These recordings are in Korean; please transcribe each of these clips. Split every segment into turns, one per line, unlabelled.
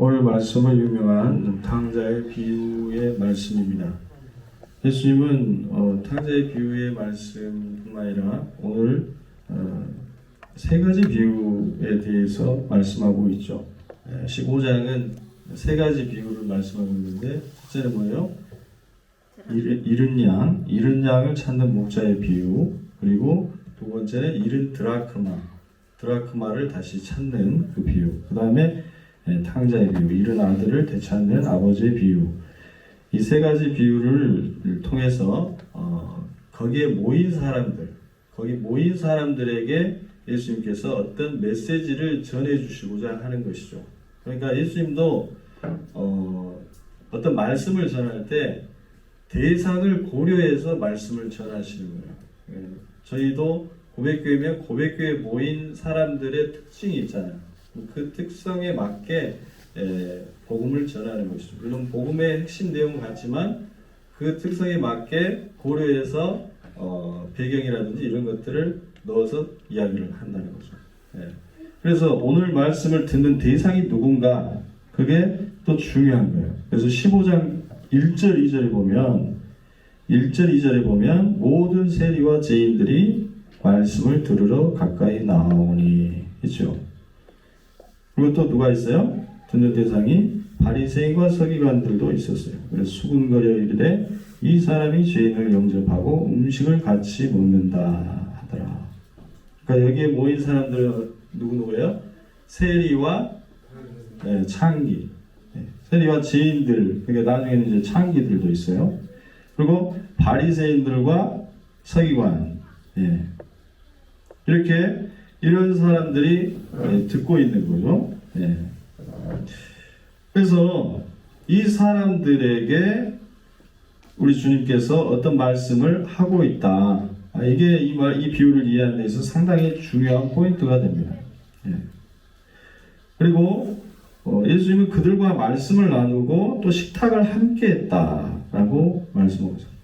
오늘 말씀은 유명한 탕자의 비유의 말씀입니다. 예수님은 탕자의 비유의 말씀뿐만 아니라 오늘 세 가지 비유에 대해서 말씀하고 있죠. 15장은 세 가지 비유를 말씀하고 있는데, 첫째는 뭐예요? 잃은 양을 찾는 목자의 비유, 그리고 두 번째는 잃은 드라크마를 다시 찾는 그 비유, 그 다음에 탕자의 비유, 잃은 아들을 되찾는 아버지의 비유. 이 세 가지 비유를 통해서 거기 모인 사람들에게 예수님께서 어떤 메시지를 전해주시고자 하는 것이죠. 그러니까 예수님도 어떤 말씀을 전할 때 대상을 고려해서 말씀을 전하시는 거예요. 저희도 고백교회면 고백교회에 모인 사람들의 특징이 있잖아요. 그 특성에 맞게 복음을 전하는 것이죠. 물론 복음의 핵심 내용은 같지만 그 특성에 맞게 고려해서 배경이라든지 이런 것들을 넣어서 이야기를 한다는 거죠. 그래서 오늘 말씀을 듣는 대상이 누군가, 그게 또 중요한 거예요. 그래서 15장 1절 2절에 보면 모든 세리와 죄인들이 말씀을 들으러 가까이 나오니 했죠. 그리고 또 누가 있어요? 듣는 대상이 바리새인과 서기관들도 있었어요. 그래서 수군거려 이르되 이 사람이 죄인을 영접하고 음식을 같이 먹는다 하더라. 그러니까 여기에 모인 사람들은 누구예요? 세리와 창기, 세리와 죄인들, 그러니까 나중에는 이제 창기들도 있어요. 그리고 바리새인들과 서기관, 이렇게 이런 사람들이 듣고 있는 거죠. 그래서 이 사람들에게 우리 주님께서 어떤 말씀을 하고 있다. 이게 이 비유를 이해하는 데 있어서 상당히 중요한 포인트가 됩니다. 그리고 예수님은 그들과 말씀을 나누고 또 식탁을 함께 했다라고 말씀하고 있습니다.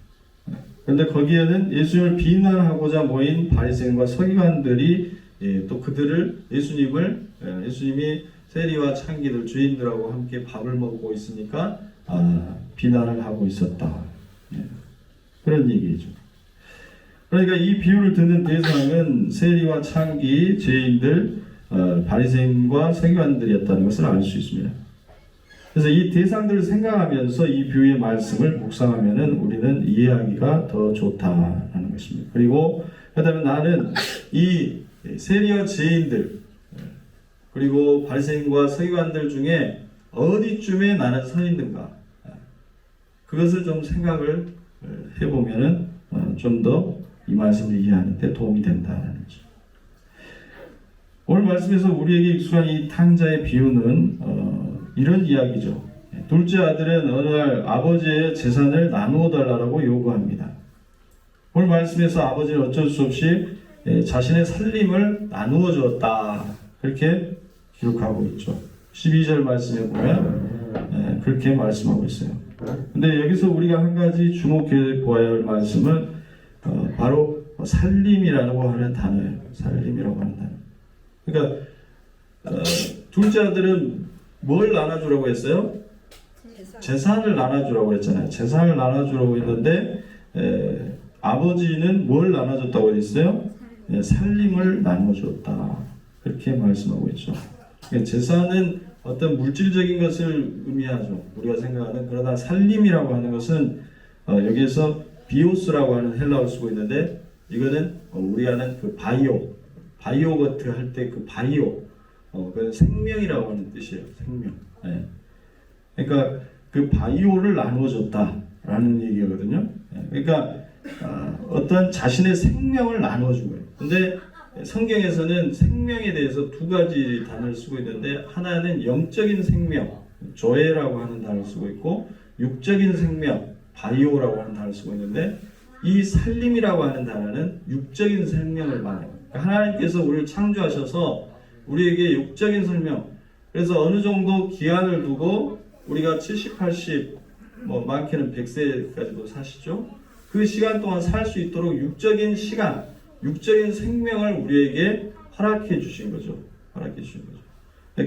그런데 거기에는 예수님을 비난하고자 모인 바리새인과 서기관들이 또 그들을 예수님이 세리와 창기들, 죄인들하고 함께 밥을 먹고 있으니까 비난을 하고 있었다. 그런 얘기죠. 그러니까 이 비유를 듣는 대상은 세리와 창기, 죄인들, 바리새인과 서기관들이었다는 것을 알 수 있습니다. 그래서 이 대상들을 생각하면서 이 비유의 말씀을 묵상하면은 우리는 이해하기가 더 좋다라는 것입니다. 그리고 그다음에 나는 이 세리와 죄인들 그리고 바리새인과 서기관들 중에 어디쯤에 나는 서 있는가, 그것을 좀 생각을 해보면은 좀 더 이 말씀을 이해하는 데 도움이 된다는 거죠. 오늘 말씀에서 우리에게 익숙한 이 탕자의 비유는 이런 이야기죠. 둘째 아들은 어느 날 아버지의 재산을 나누어 달라고 요구합니다. 오늘 말씀에서 아버지는 어쩔 수 없이 자신의 살림을 나누어 주었다, 그렇게 기록하고 있죠. 12절 말씀에 보면 그렇게 말씀하고 있어요. 근데 여기서 우리가 한 가지 주목해 보아야 할 말씀은 바로 살림이라고 하는 단어예요. 살림이라고 하는 단어. 그러니까 둘째 아들은 뭘 나눠주라고 했어요? 재산을 나눠주라고 했잖아요. 재산을 나눠주라고 했는데 아버지는 뭘 나눠줬다고 했어요? 살림을 나눠줬다, 그렇게 말씀하고 있죠. 그러니까 재산은 어떤 물질적인 것을 의미하죠. 우리가 생각하는. 그러나 살림이라고 하는 것은 여기에서 비오스라고 하는 헬라어를 쓰고 있는데, 이거는 우리가 아는 그 바이오거트 할 때 그 바이오, 그 생명이라고 하는 뜻이에요. 생명. 그러니까 그 바이오를 나눠줬다라는 얘기거든요. 그러니까 어떤 자신의 생명을 나눠준 거예요. 근데 성경에서는 생명에 대해서 두 가지 단어를 쓰고 있는데, 하나는 영적인 생명, 조에라고 하는 단어를 쓰고 있고, 육적인 생명, 바이오라고 하는 단어를 쓰고 있는데, 이 살림이라고 하는 단어는 육적인 생명을 말해요. 그러니까 하나님께서 우리를 창조하셔서 우리에게 육적인 생명, 그래서 어느 정도 기한을 두고 우리가 70, 80, 많게는 100세까지도 사시죠. 그 시간 동안 살 수 있도록 육적인 시간, 육적인 생명을 우리에게 허락해 주신 거죠.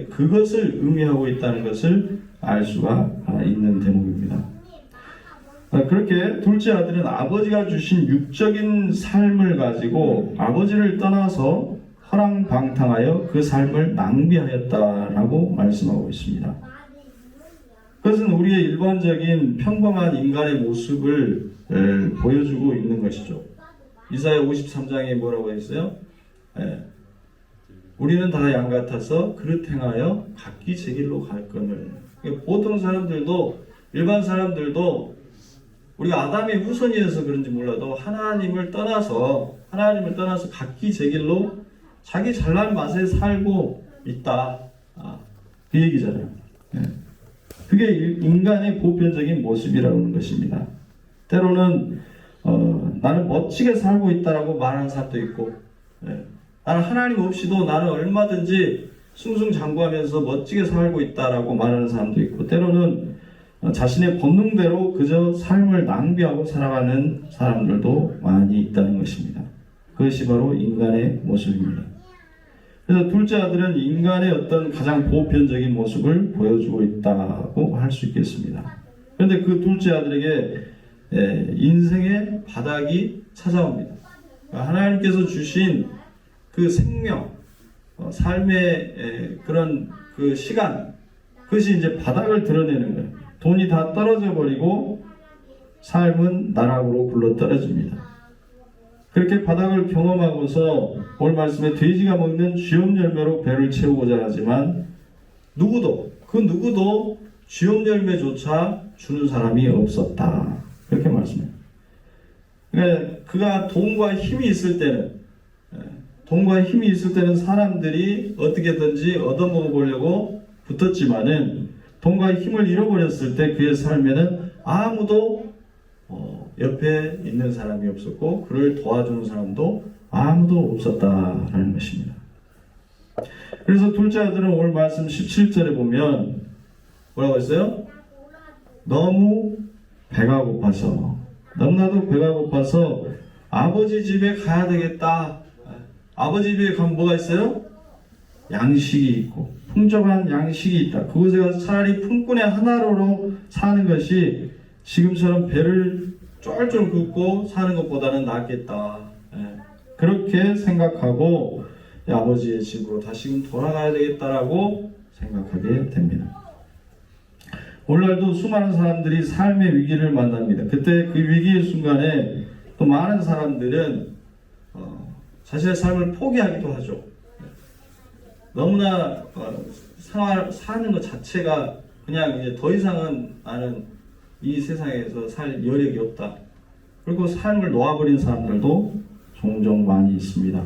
그것을 의미하고 있다는 것을 알 수가 있는 대목입니다. 그렇게 둘째 아들은 아버지가 주신 육적인 삶을 가지고 아버지를 떠나서 허랑방탕하여 그 삶을 낭비하였다라고 말씀하고 있습니다. 그것은 우리의 일반적인 평범한 인간의 모습을 보여주고 있는 것이죠. 이사야 53장에 뭐라고 했어요? 우리는 다 양 같아서 그릇 행하여 각기 제 길로 갈 거늘. 보통 사람들도, 일반 사람들도 우리가 아담의 후손이어서 그런지 몰라도 하나님을 떠나서 각기 제 길로 자기 잘난 맛에 살고 있다. 그 얘기잖아요. 그게 인간의 보편적인 모습이라는 것입니다. 때로는 나는 멋지게 살고 있다라고 말하는 사람도 있고, 나는 하나님 없이도 나는 얼마든지 승승장구하면서 멋지게 살고 있다라고 말하는 사람도 있고, 때로는 자신의 본능대로 그저 삶을 낭비하고 살아가는 사람들도 많이 있다는 것입니다. 그것이 바로 인간의 모습입니다. 그래서 둘째 아들은 인간의 어떤 가장 보편적인 모습을 보여주고 있다고 할 수 있겠습니다. 그런데 그 둘째 아들에게 인생의 바닥이 찾아옵니다. 하나님께서 주신 그 생명, 삶의 그런 그 시간, 그것이 이제 바닥을 드러내는 거예요. 돈이 다 떨어져 버리고 삶은 나락으로 굴러 떨어집니다. 그렇게 바닥을 경험하고서 오늘 말씀에 돼지가 먹는 쥐엄 열매로 배를 채우고자 하지만 누구도 쥐엄 열매조차 주는 사람이 없었다. 그렇게 말씀해요. 그러니까 그가 돈과 힘이 있을 때는 사람들이 어떻게든지 얻어먹어 보려고 붙었지만은 돈과 힘을 잃어버렸을 때 그의 삶에는 아무도 옆에 있는 사람이 없었고 그를 도와주는 사람도 아무도 없었다라는 것입니다. 그래서 둘째 아들은 오늘 말씀 17절에 보면 뭐라고 했어요? 너무나도 배가 고파서 아버지 집에 가야 되겠다. 아버지 집에 가면 뭐가 있어요? 양식이 있고 풍족한 양식이 있다. 그곳에 가서 차라리 품꾼의 하나로 사는 것이 지금처럼 배를 쫄쫄 긋고 사는 것보다는 낫겠다. 그렇게 생각하고 아버지의 집으로 다시금 돌아가야 되겠다라고 생각하게 됩니다. 오늘날도 수많은 사람들이 삶의 위기를 만납니다. 그때 그 위기의 순간에 또 많은 사람들은 자신의 삶을 포기하기도 하죠. 너무나 사는 것 자체가 그냥 이제 더 이상은 나는 이 세상에서 살 여력이 없다. 그리고 삶을 놓아버린 사람들도 종종 많이 있습니다.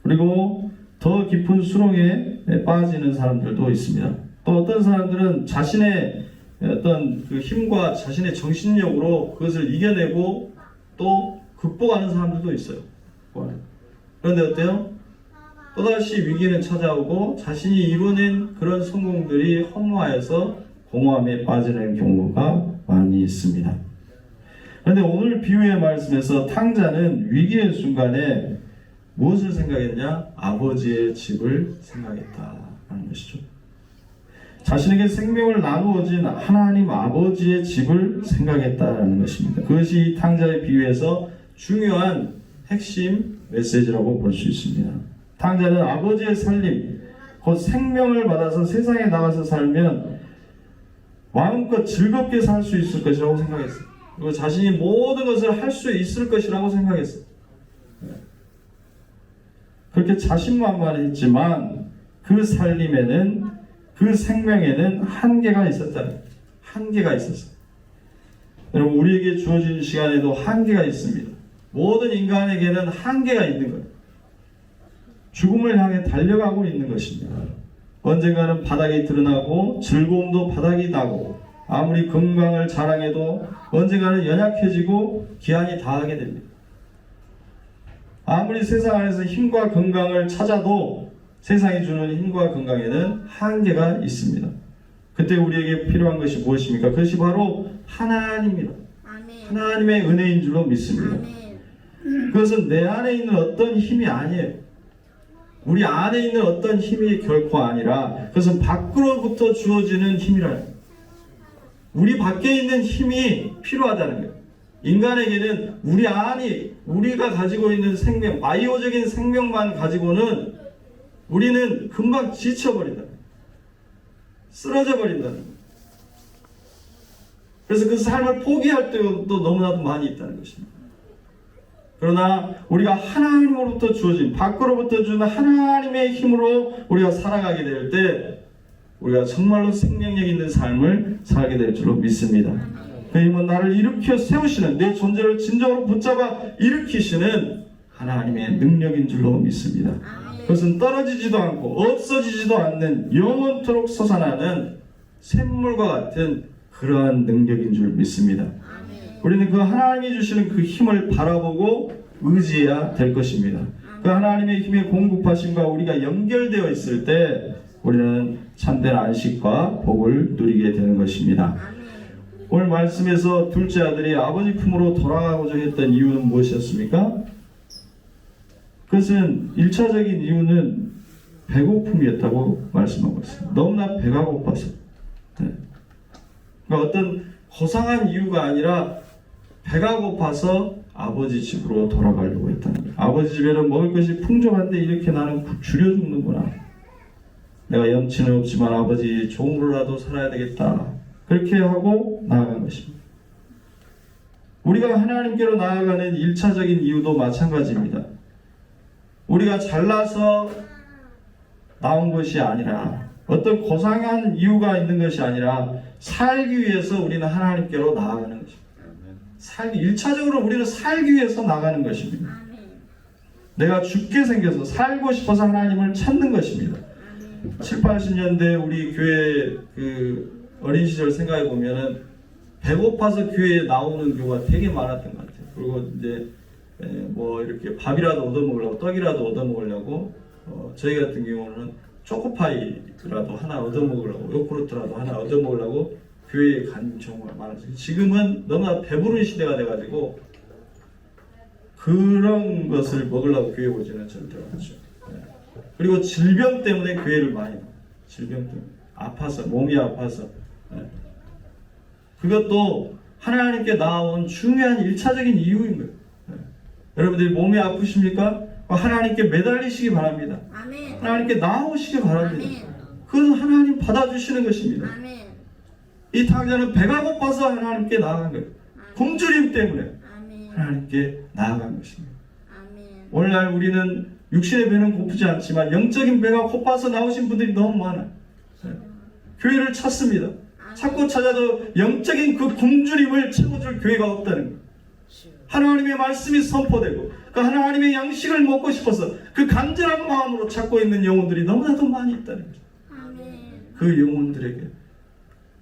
그리고 더 깊은 수렁에 빠지는 사람들도 있습니다. 또 어떤 사람들은 자신의 어떤 그 힘과 자신의 정신력으로 그것을 이겨내고 또 극복하는 사람들도 있어요. 그런데 어때요? 또다시 위기는 찾아오고 자신이 이루어낸 그런 성공들이 허무하여서 공허함에 빠지는 경우가 많이 있습니다. 그런데 오늘 비유의 말씀에서 탕자는 위기의 순간에 무엇을 생각했냐? 아버지의 집을 생각했다는 것이죠. 자신에게 생명을 나누어 진 하나님 아버지의 집을 생각했다는 것입니다. 그것이 이 탕자의 비유에서 중요한 핵심 메시지라고 볼 수 있습니다. 탕자는 아버지의 살림, 곧 생명을 받아서 세상에 나가서 살면 마음껏 즐겁게 살 수 있을 것이라고 생각했어요. 그리고 자신이 모든 것을 할 수 있을 것이라고 생각했어요. 그렇게 자신만만했지만 그 살림에는, 그 생명에는 한계가 있었다. 한계가 있었어요. 여러분, 우리에게 주어진 시간에도 한계가 있습니다. 모든 인간에게는 한계가 있는 거예요. 죽음을 향해 달려가고 있는 것입니다. 언젠가는 바닥이 드러나고 즐거움도 바닥이 나고 아무리 건강을 자랑해도 언젠가는 연약해지고 기한이 다하게 됩니다. 아무리 세상 안에서 힘과 건강을 찾아도 세상이 주는 힘과 건강에는 한계가 있습니다. 그때 우리에게 필요한 것이 무엇입니까? 그것이 바로 하나님입니다. 하나님의 은혜인 줄로 믿습니다. 그것은 내 안에 있는 어떤 힘이 아니에요. 우리 안에 있는 어떤 힘이 결코 아니라 그것은 밖으로부터 주어지는 힘이라는 거예요. 우리 밖에 있는 힘이 필요하다는 거예요. 인간에게는 우리 안이 우리가 가지고 있는 생명, 바이오적인 생명만 가지고는 우리는 금방 지쳐버린다. 쓰러져 버린다는 거예요. 그래서 그 삶을 포기할 때도 너무나도 많이 있다는 것입니다. 그러나 우리가 하나님으로부터 주어진, 밖으로부터 주는 하나님의 힘으로 우리가 살아가게 될 때 우리가 정말로 생명력 있는 삶을 살게 될 줄로 믿습니다. 그 힘은 나를 일으켜 세우시는, 내 존재를 진정으로 붙잡아 일으키시는 하나님의 능력인 줄로 믿습니다. 그것은 떨어지지도 않고 없어지지도 않는 영원토록 솟아나는 샘물과 같은 그러한 능력인 줄 믿습니다. 우리는 그 하나님이 주시는 그 힘을 바라보고 의지해야 될 것입니다. 그 하나님의 힘의 공급하심과 우리가 연결되어 있을 때 우리는 참된 안식과 복을 누리게 되는 것입니다. 오늘 말씀에서 둘째 아들이 아버지 품으로 돌아가고자 했던 이유는 무엇이었습니까? 그것은 1차적인 이유는 배고픔이었다고 말씀하고 있습니다. 너무나 배가 고파서. 그러니까 어떤 고상한 이유가 아니라 배가 고파서 아버지 집으로 돌아가려고 했다는 거예요. 아버지 집에는 먹을 것이 풍족한데 이렇게 나는 줄여 죽는구나. 내가 염치는 없지만 아버지 종으로라도 살아야 되겠다. 그렇게 하고 나아간 것입니다. 우리가 하나님께로 나아가는 1차적인 이유도 마찬가지입니다. 우리가 잘나서 나온 것이 아니라 어떤 고상한 이유가 있는 것이 아니라 살기 위해서 우리는 하나님께로 나아가는 것입니다. 1차적으로 우리는 살기 위해서 나가는 것입니다. 내가 죽게 생겨서 살고 싶어서 하나님을 찾는 것입니다. 7, 80년대 우리 교회 그 어린 시절 생각해 보면은 배고파서 교회에 나오는 경우가 되게 많았던 것 같아요. 그리고 이제 뭐 이렇게 밥이라도 얻어먹으려고, 떡이라도 얻어먹으려고 저희 같은 경우는 초코파이라도 하나 얻어먹으려고, 요구르트라도 하나 얻어먹으려고 교회에 간 경우가 많았어요. 지금은 너무나 배부른 시대가 돼가지고 그런 것을 먹으려고 교회 오지는 절대 않죠. 그리고 질병 때문에 교회를 많이 나와요. 질병 때문에. 아파서, 몸이 아파서. 그것도 하나님께 나온 중요한 1차적인 이유인 거예요. 여러분들이 몸이 아프십니까? 하나님께 매달리시기 바랍니다.
아멘.
하나님께 나오시기 바랍니다.
아멘.
그것은 하나님 받아주시는 것입니다.
아멘.
이 탕자는 배가 고파서 하나님께 나아간 거예요. 굶주림 때문에
아멘.
하나님께 나아간 것입니다.
아멘.
오늘날 우리는 육신의 배는 고프지 않지만 영적인 배가 고파서 나오신 분들이 너무 많아요. 교회를 찾습니다. 찾고 찾아도 영적인 그 굶주림을 채워줄 교회가 없다는 거예요. 하나님의 말씀이 선포되고 그 하나님의 양식을 먹고 싶어서 그 간절한 마음으로 찾고 있는 영혼들이 너무나도 많이 있다는 거죠.
아멘.
그 영혼들에게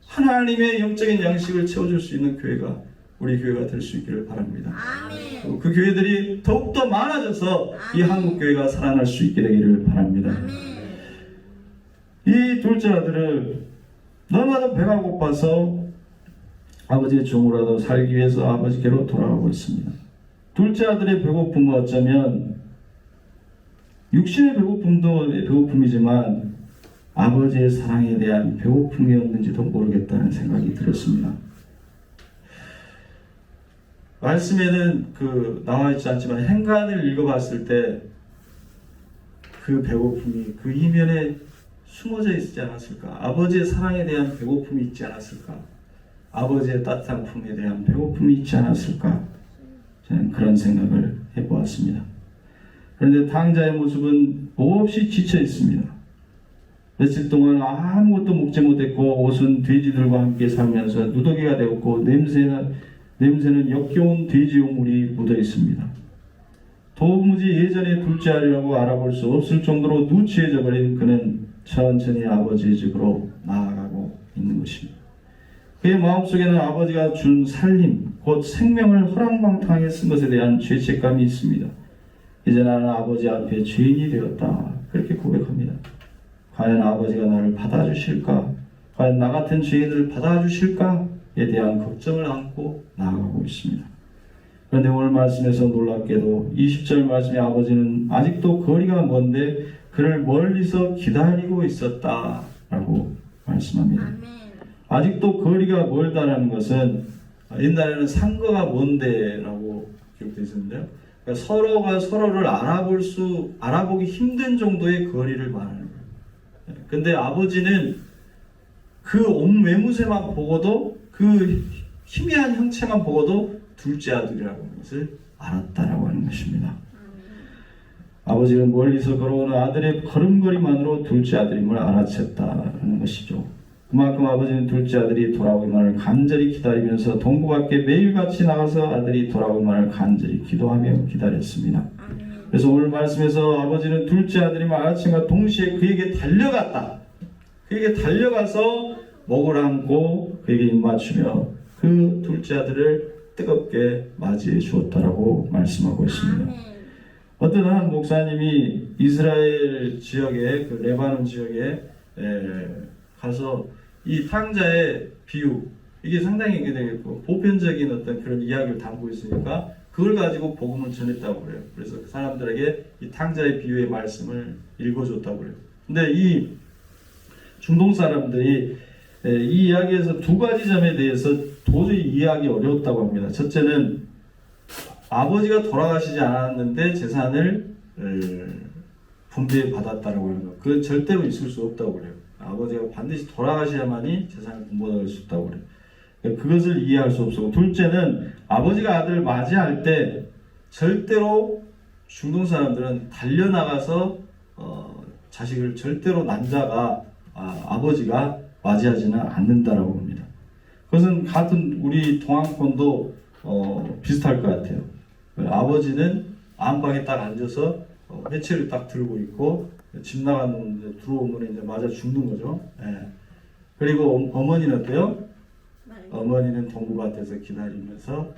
하나님의 영적인 양식을 채워줄 수 있는 교회가 우리 교회가 될 수 있기를 바랍니다.
아멘.
그 교회들이 더욱더 많아져서 이 한국 교회가 살아날 수 있게 되기를 바랍니다.
아멘.
이 둘째 아들을 너무나도 배가 고파서 아버지의 종으로라도 살기 위해서 아버지께로 돌아가고 있습니다. 둘째 아들의 배고픔은 어쩌면 육신의 배고픔도 배고픔이지만 아버지의 사랑에 대한 배고픔이었는지도 모르겠다는 생각이 들었습니다. 말씀에는 나와 있지 않지만 행간을 읽어봤을 때 그 배고픔이 그 이면에 숨어져 있지 않았을까? 아버지의 사랑에 대한 배고픔이 있지 않았을까? 아버지의 따뜻한 품에 대한 배고픔이 있지 않았을까? 저는 그런 생각을 해보았습니다. 그런데 탕자의 모습은 몹시 지쳐 있습니다. 며칠 동안 아무것도 먹지 못했고 옷은 돼지들과 함께 살면서 누더기가 되었고 냄새는 역겨운 돼지 오물이 묻어 있습니다. 도무지 예전의 둘째 아들이라고 알아볼 수 없을 정도로 누추해져 버린 그는 천천히 아버지의 집으로 나아가고 있는 것입니다. 그의 마음속에는 아버지가 준 살림, 곧 생명을 허랑방탕하게 쓴 것에 대한 죄책감이 있습니다. 이제 나는 아버지 앞에 죄인이 되었다. 그렇게 고백합니다. 과연 아버지가 나를 받아주실까? 과연 나 같은 죄인을 받아주실까에 대한 걱정을 안고 나아가고 있습니다. 그런데 오늘 말씀에서 놀랍게도 20절 말씀에 아버지는 아직도 거리가 먼데 그를 멀리서 기다리고 있었다라고 말씀합니다. 아직도 거리가 멀다라는 것은 옛날에는 상거가 먼데라고 기록되어 있었는데요. 그러니까 서로가 서로를 알아보기 힘든 정도의 거리를 말하는 거예요. 근데 아버지는 그 옷매무새만 보고도 그 희미한 형체만 보고도 둘째 아들이라고 하는 것을 알았다라고 하는 것입니다. 아버지는 멀리서 걸어오는 아들의 걸음걸이만으로 둘째 아들임을 알아챘다는 것이죠. 그만큼 아버지는 둘째 아들이 돌아오기만을 간절히 기다리면서 동구 밖에 매일같이 나가서 아들이 돌아오기만을 간절히 기도하며 기다렸습니다. 그래서 오늘 말씀에서 아버지는 둘째 아들임을 알아침과 동시에 그에게 달려갔다. 그에게 달려가서 목을 안고 그에게 입맞추며 그 둘째 아들을 뜨겁게 맞이해 주었다라고 말씀하고 있습니다. 어떤 한 목사님이 이스라엘 지역에 그 레바논 지역에 가서 이 탕자의 비유 이게 상당히 보편적인 어떤 그런 이야기를 담고 있으니까 그걸 가지고 복음을 전했다고 그래요. 그래서 그 사람들에게 이 탕자의 비유의 말씀을 읽어줬다고 그래요. 근데 이 중동 사람들이 이 이야기에서 두 가지 점에 대해서 도저히 이해하기 어려웠다고 합니다. 첫째는 아버지가 돌아가시지 않았는데 재산을 분배받았다라고 하는 것. 그건 절대로 있을 수 없다고 그래요. 아버지가 반드시 돌아가셔야만이 재산을 분배받을 수 있다고 그래요. 그것을 이해할 수 없고, 둘째는 아버지가 아들을 맞이할 때 절대로 중동 사람들은 달려나가서 자식을 절대로 남자가 아버지가 맞이하지는 않는다라고 합니다. 그것은 같은 우리 동양권도 비슷할 것 같아요. 아버지는 안방에 딱 앉아서 회초리를 딱 들고 있고 집 나가는 들어오면 이제 맞아 죽는 거죠. 예. 그리고 어머니는 어때요? 어머니는 동구밭에서 기다리면서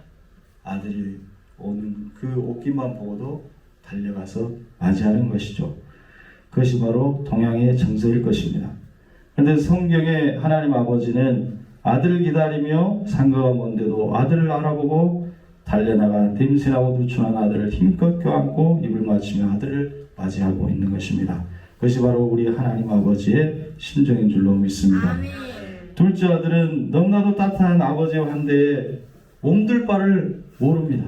아들이 오는 그 옷깃만 보고도 달려가서 맞이하는 것이죠. 그것이 바로 동양의 정서일 것입니다. 그런데 성경에 하나님 아버지는 아들을 기다리며 상거가 먼데도 아들을 알아보고 달려나가 냄새나고 누추한 아들을 힘껏 껴안고 입을 맞추며 아들을 맞이하고 있는 것입니다. 그것이 바로 우리 하나님 아버지의 심정인 줄로 믿습니다. 둘째 아들은 너무나도 따뜻한 아버지의 환대에 몸둘 바를 모릅니다.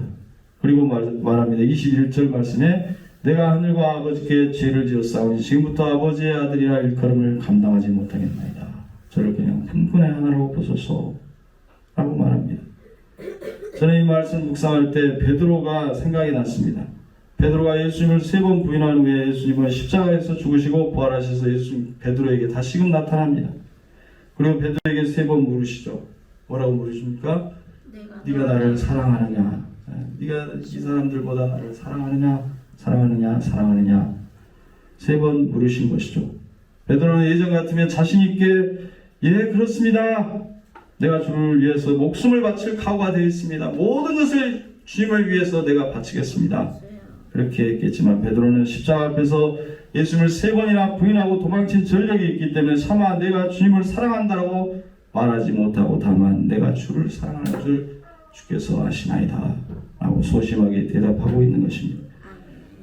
그리고 말합니다. 21절 말씀에 내가 하늘과 아버지께 죄를 지었사오니 지금부터 아버지의 아들이라 일컬음을 감당하지 못하겠나이다. 저를 그냥 품꾼의 하나로 보소서 라고 말합니다. 저는 이 말씀 묵상할 때 베드로가 생각이 났습니다. 베드로가 예수님을 3번 부인한 후에 예수님은 십자가에서 죽으시고 부활하셔서 예수님 베드로에게 다시금 나타납니다. 그리고 베드로에게 3번 물으시죠. 뭐라고 물으십니까? 네가 나를 사랑하느냐? 네가 이 사람들보다 나를 사랑하느냐? 3번 물으신 것이죠. 베드로는 예전 같으면 자신 있게 예 그렇습니다. 내가 주를 위해서 목숨을 바칠 각오가 되어 있습니다. 모든 것을 주님을 위해서 내가 바치겠습니다. 그렇게 했겠지만 베드로는 십자가 앞에서 예수님을 3번이나 부인하고 도망친 전력이 있기 때문에 차마 내가 주님을 사랑한다라고 말하지 못하고 다만 내가 주를 사랑하는 줄 주께서 아시나이다 라고 소심하게 대답하고 있는 것입니다.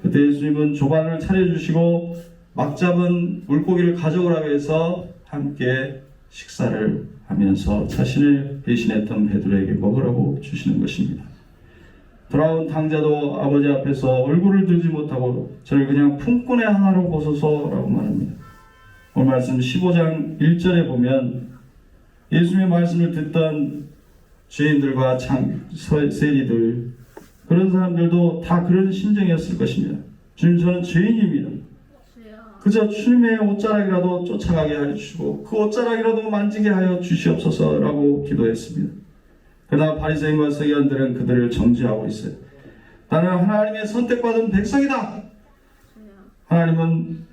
그때 예수님은 조반을 차려주시고 막 잡은 물고기를 가져오라고 해서 함께 식사를 하면서 자신을 배신했던 베드로에게 먹으라고 주시는 것입니다. 돌아온 탕자도 아버지 앞에서 얼굴을 들지 못하고 저를 그냥 품꾼의 하나로 보소서라고 말합니다. 오늘 말씀 15장 1절에 보면 예수님의 말씀을 듣던 죄인들과 세리들 그런 사람들도 다 그런 심정이었을 것입니다. 주님 저는 죄인입니다. 그저 주님의 옷자락이라도 쫓아가게 하여 주시고 그 옷자락이라도 만지게 하여 주시옵소서라고 기도했습니다. 그러나 바리새인과 서기관들은 그들을 정죄하고 있어요. 나는 하나님의 선택받은 백성이다. 하나님은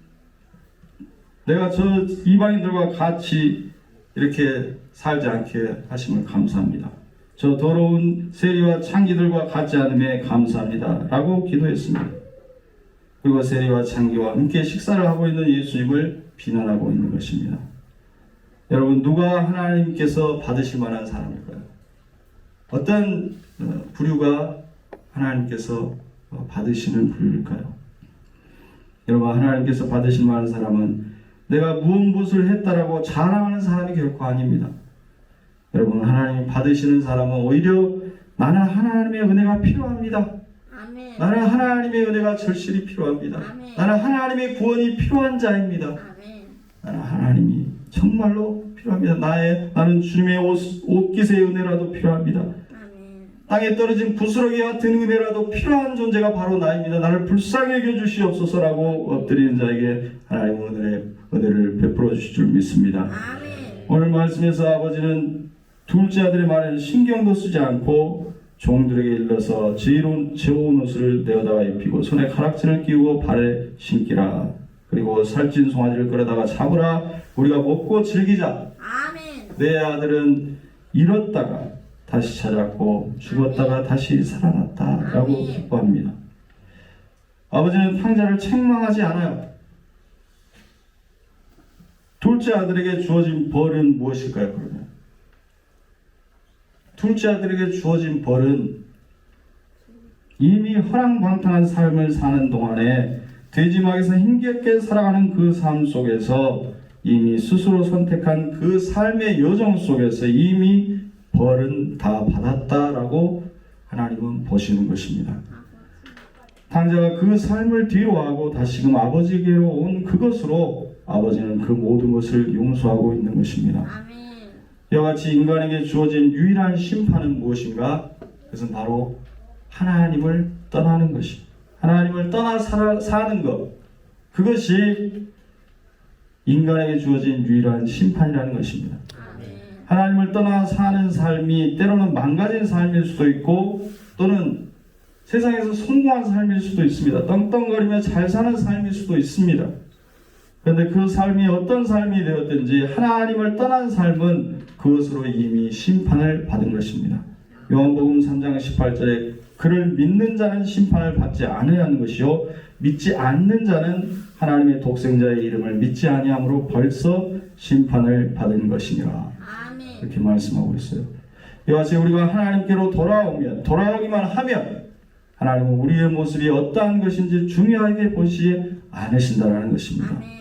내가 저 이방인들과 같이 이렇게 살지 않게 하심을 감사합니다. 저 더러운 세리와 창기들과 같지 않음에 감사합니다. 라고 기도했습니다. 그리고 세리와 창기와 함께 식사를 하고 있는 예수님을 비난하고 있는 것입니다. 여러분 누가 하나님께서 받으실 만한 사람일까요? 어떤 부류가 하나님께서 받으시는 부류일까요? 여러분, 하나님께서 받으실 만한 사람은 내가 무엇을 했다라고 자랑하는 사람이 결코 아닙니다. 여러분, 하나님 받으시는 사람은 오히려 나는 하나님의 은혜가 필요합니다.
아멘.
나는 하나님의 은혜가 절실히 필요합니다.
아멘.
나는 하나님의 구원이 필요한 자입니다.
아멘.
나는 하나님이 정말로 필요합니다. 나는 주님의 옷깃의 은혜라도 필요합니다.
아멘.
땅에 떨어진 부스러기 같은 은혜라도 필요한 존재가 바로 나입니다. 나를 불쌍히 여겨주시옵소서라고 엎드리는 자에게 하나님의 은혜를 베풀어 주실 줄 믿습니다.
아멘.
오늘 말씀에서 아버지는 둘째 아들의 말에는 신경도 쓰지 않고 종들에게 일러서 지혜로운 좋은 옷을 내어다가 입히고 손에 가락지를 끼우고 발에 신기라. 그리고 살찐 송아지를 끌어다가 잡으라. 우리가 먹고 즐기자.
아멘.
내 아들은 잃었다가 다시 찾았고 죽었다가 다시 살아났다 라고
아멘.
기뻐합니다. 아버지는 탕자를 책망하지 않아요. 둘째 아들에게 주어진 벌은 무엇일까요? 그러면 둘째 아들에게 주어진 벌은 이미 허랑방탕한 삶을 사는 동안에 돼지막에서 힘겹게 살아가는 그 삶 속에서 이미 스스로 선택한 그 삶의 여정 속에서 이미 벌은 다 받았다라고 하나님은 보시는 것입니다. 탕자가 그 삶을 뒤로하고 다시금 아버지께로 온 그것으로 아버지는 그 모든 것을 용서하고 있는 것입니다.
아멘.
이와 같이 인간에게 주어진 유일한 심판은 무엇인가? 그것은 바로 하나님을 떠나는 것이, 하나님을 떠나 사는 것, 그것이 인간에게 주어진 유일한 심판이라는 것입니다.
아멘.
하나님을 떠나 사는 삶이 때로는 망가진 삶일 수도 있고 또는 세상에서 성공한 삶일 수도 있습니다. 떵떵거리며 잘 사는 삶일 수도 있습니다. 그런데 그 삶이 어떤 삶이 되었든지 하나님을 떠난 삶은 그것으로 이미 심판을 받은 것입니다. 요한복음 3장 18절에 그를 믿는 자는 심판을 받지 아니하는 것이요 믿지 않는 자는 하나님의 독생자의 이름을 믿지 아니함으로 벌써 심판을 받은 것이니라.
아멘.
이렇게 말씀하고 있어요. 이와 같이 우리가 하나님께로 돌아오기만 하면 하나님은 우리의 모습이 어떠한 것인지 중요하게 보시지 않으신다라는 것입니다.
아멘.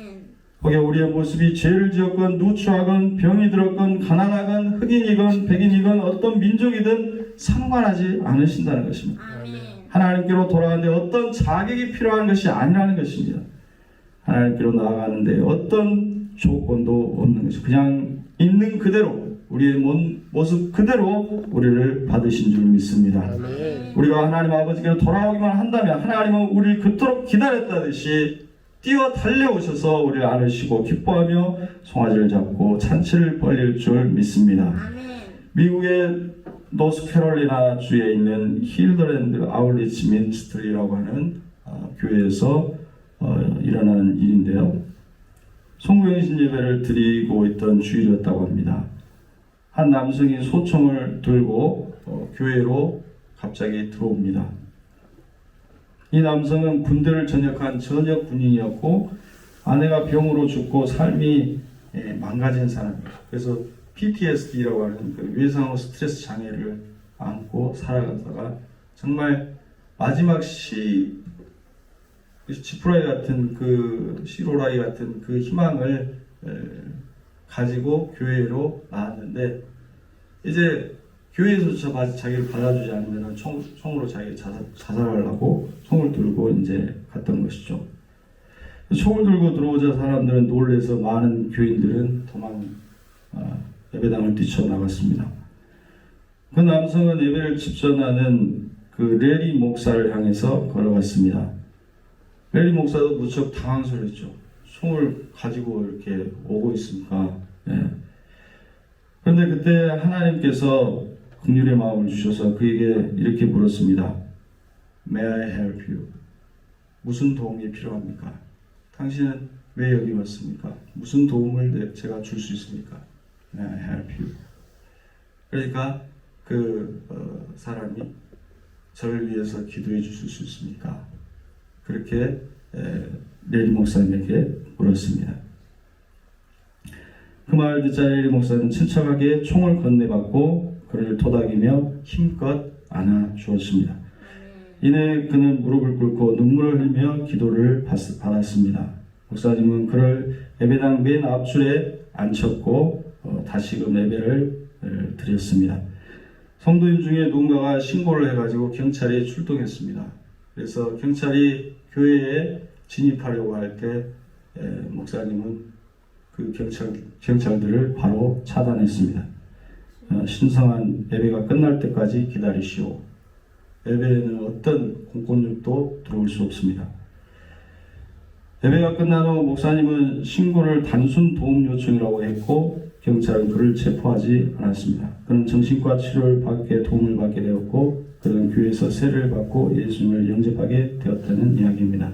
혹여 우리의 모습이 죄를 지었건 누추하건 병이 들었건 가난하건 흑인이건 백인이건 어떤 민족이든 상관하지 않으신다는 것입니다.
아멘.
하나님께로 돌아가는데 어떤 자격이 필요한 것이 아니라는 것입니다. 하나님께로 나아가는데 어떤 조건도 없는 것이 그냥 있는 그대로 우리의 모습 그대로 우리를 받으신 줄 믿습니다.
아멘.
우리가 하나님 아버지께로 돌아오기만 한다면 하나님은 우리를 그토록 기다렸다듯이 뛰어 달려오셔서 우리를 안으시고 기뻐하며 송아지를 잡고 잔치를 벌릴 줄 믿습니다.
아멘.
미국의 노스캐롤리나 주에 있는 힐더랜드 아울리치 민스트리라고 하는 교회에서 일어난 일인데요. 송구영신 예배를 드리고 있던 주일이었다고 합니다. 한 남성이 소총을 들고 교회로 갑자기 들어옵니다. 이 남성은 군대를 전역한 전역 군인이었고 아내가 병으로 죽고 삶이 망가진 사람이에요. 그래서 PTSD라고 하는 그 외상후 스트레스 장애를 안고 살아가다가 정말 마지막 지푸라기 같은 그 시로라기 같은 그 희망을 가지고 교회로 나왔는데 이제 교회에서조차 자기를 받아주지 않으면 총으로 자기 자살하려고 총을 들고 이제 갔던 것이죠. 총을 들고 들어오자 사람들은 놀래서 많은 교인들은 예배당을 뛰쳐나갔습니다. 그 남성은 예배를 집전하는 그 레리 목사를 향해서 걸어갔습니다. 레리 목사도 무척 당황스러웠죠. 총을 가지고 이렇게 오고 있으니까. 그런데 그때 하나님께서 긍휼의 마음을 주셔서 그에게 이렇게 물었습니다. May I help you? 무슨 도움이 필요합니까? 당신은 왜 여기 왔습니까? 무슨 도움을 제가 줄 수 있습니까? May I help you? 그러니까 그 사람이 저를 위해서 기도해 주실 수 있습니까? 그렇게 레리 목사님에게 물었습니다. 그 말을 듣자 레리 목사는 친척하게 총을 건네받고 그를 토닥이며 힘껏 안아 주었습니다. 이내 그는 무릎을 꿇고 눈물을 흘리며 기도를 받았습니다. 목사님은 그를 예배당 맨 앞줄에 앉혔고 다시금 예배를 드렸습니다. 성도인 중에 누군가가 신고를 해가지고 경찰이 출동했습니다. 그래서 경찰이 교회에 진입하려고 할 때 목사님은 그 경찰들을 바로 차단했습니다. 신성한 예배가 끝날 때까지 기다리시오. 예배에는 어떤 공권력도 들어올 수 없습니다. 예배가 끝난 후 목사님은 신고를 단순 도움 요청이라고 했고 경찰은 그를 체포하지 않았습니다. 그는 정신과 치료를 받게 도움을 받게 되었고 그는 교회에서 세례를 받고 예수님을 영접하게 되었다는 이야기입니다.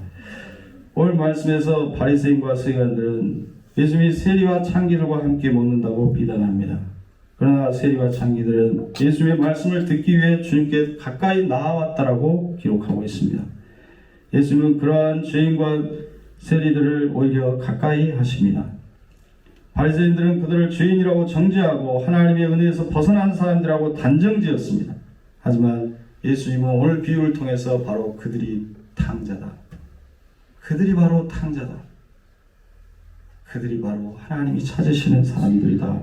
오늘 말씀에서 바리새인과 서기관들은 예수님이 세리와 창기들과 함께 먹는다고 비난합니다. 그러나 세리와 창기들은 예수님의 말씀을 듣기 위해 주님께 가까이 나아왔다라고 기록하고 있습니다. 예수님은 그러한 죄인과 세리들을 오히려 가까이 하십니다. 바리새인들은 그들을 죄인이라고 정죄하고 하나님의 은혜에서 벗어난 사람들이라고 단정지었습니다. 하지만 예수님은 오늘 비유를 통해서 바로 그들이 탕자다. 그들이 바로 탕자다. 그들이 바로 하나님이 찾으시는 사람들이다.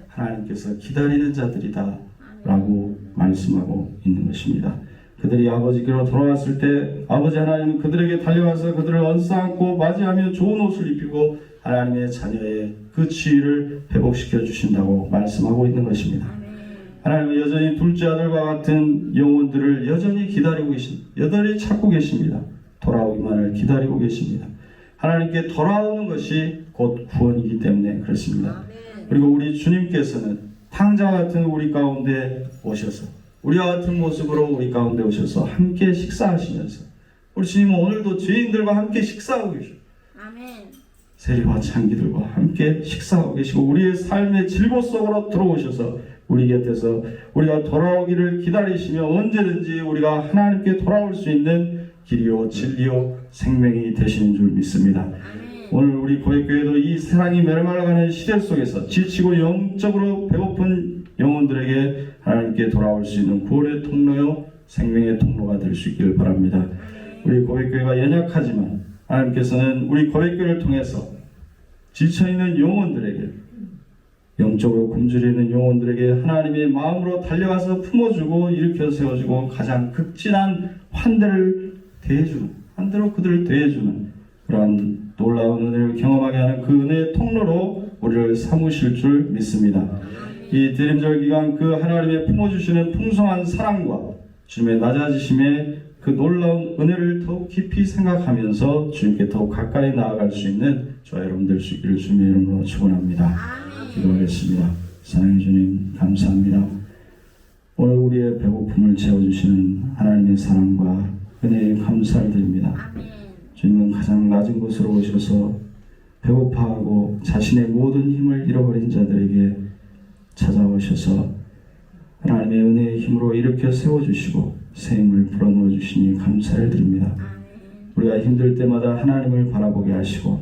하나님께서 기다리는 자들이다 라고 말씀하고 있는 것입니다. 그들이 아버지께로 돌아왔을 때 아버지 하나님은 그들에게 달려가서 그들을 언싸안고 맞이하며 좋은 옷을 입히고 하나님의 자녀의 그 지위를 회복시켜 주신다고 말씀하고 있는 것입니다. 하나님은 여전히 둘째 아들과 같은 영혼들을 여전히 기다리고 계십니다. 여전히 찾고 계십니다. 돌아오기만을 기다리고 계십니다. 하나님께 돌아오는 것이 곧 구원이기 때문에 그렇습니다. 그리고 우리 주님께서는 탕자와 같은 우리 가운데 오셔서 우리와 같은 모습으로 우리 가운데 오셔서 함께 식사하시면서 우리 주님은 오늘도 죄인들과 함께 식사하고 계시고 세리와 창기들과 함께 식사하고 계시고 우리의 삶의 질보 속으로 들어오셔서 우리 곁에서 우리가 돌아오기를 기다리시며 언제든지 우리가 하나님께 돌아올 수 있는 길이요 진리요 생명이 되시는 줄 믿습니다. 오늘 우리 고백교회도 이 세상이 메말라가는 시대 속에서 지치고 영적으로 배고픈 영혼들에게 하나님께 돌아올 수 있는 구원의 통로요 생명의 통로가 될 수 있기를 바랍니다. 우리 고백교회가 연약하지만 하나님께서는 우리 고백교회를 통해서 지쳐있는 영혼들에게 영적으로 굶주려 있는 영혼들에게 하나님의 마음으로 달려가서 품어주고 일으켜 세워주고 가장 극진한 환대를 대해주는 환대로 그들을 대해주는 그러한 놀라운 은혜를 경험하게 하는 그 은혜의 통로로 우리를 삼으실 줄 믿습니다. 이 대림절 기간 그 하나님의 품어주시는 풍성한 사랑과 주님의 낮아지심의 그 놀라운 은혜를 더욱 깊이 생각하면서 주님께 더욱 가까이 나아갈 수 있는 저와 여러분들 수 있기를 주님의 이름으로 축원합니다. 기도하겠습니다. 사랑해 주님 감사합니다. 오늘 우리의 배고픔을 채워주시는 하나님의 사랑과 은혜에 감사를 드립니다. 주님은 가장 낮은 곳으로 오셔서 배고파하고 자신의 모든 힘을 잃어버린 자들에게 찾아오셔서 하나님의 은혜의 힘으로 일으켜 세워주시고 새 힘을 불어넣어 주시니 감사를 드립니다. 우리가 힘들 때마다 하나님을 바라보게 하시고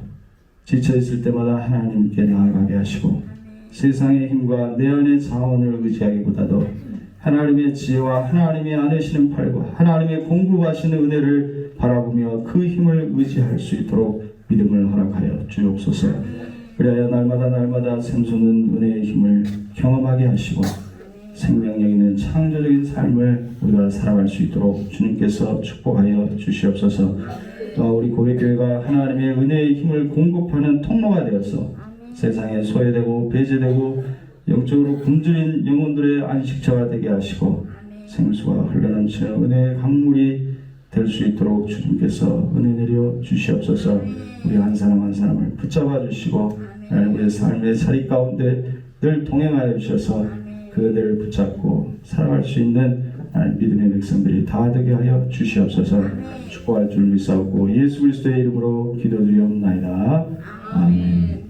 지쳐있을 때마다 하나님께 나아가게 하시고 세상의 힘과 내 안의 자원을 의지하기보다도 하나님의 지혜와 하나님의 안으시는 팔과 하나님의 공급하시는 은혜를 바라보며 그 힘을 의지할 수 있도록 믿음을 허락하여 주옵소서. 그래야 날마다 샘솟는 은혜의 힘을 경험하게 하시고 생명력 있는 창조적인 삶을 우리가 살아갈 수 있도록 주님께서 축복하여 주시옵소서. 또 우리 고백교회가 하나님의 은혜의 힘을 공급하는 통로가 되어서 세상에 소외되고 배제되고 영적으로 굶주린 영혼들의 안식처가 되게 하시고 생수가 흘러넘치는 은혜의 강물이 될 수 있도록 주님께서 은혜 내려 주시옵소서. 우리 한 사람 한 사람을 붙잡아 주시고 우리의 삶의 자리 가운데 늘 동행하여 주셔서 그 은혜를 붙잡고 살아갈 수 있는 믿음의 백성들이 다 되게 하여 주시옵소서. 축복할 줄 믿사옵고 예수 그리스도의 이름으로 기도드리옵나이다. 아멘.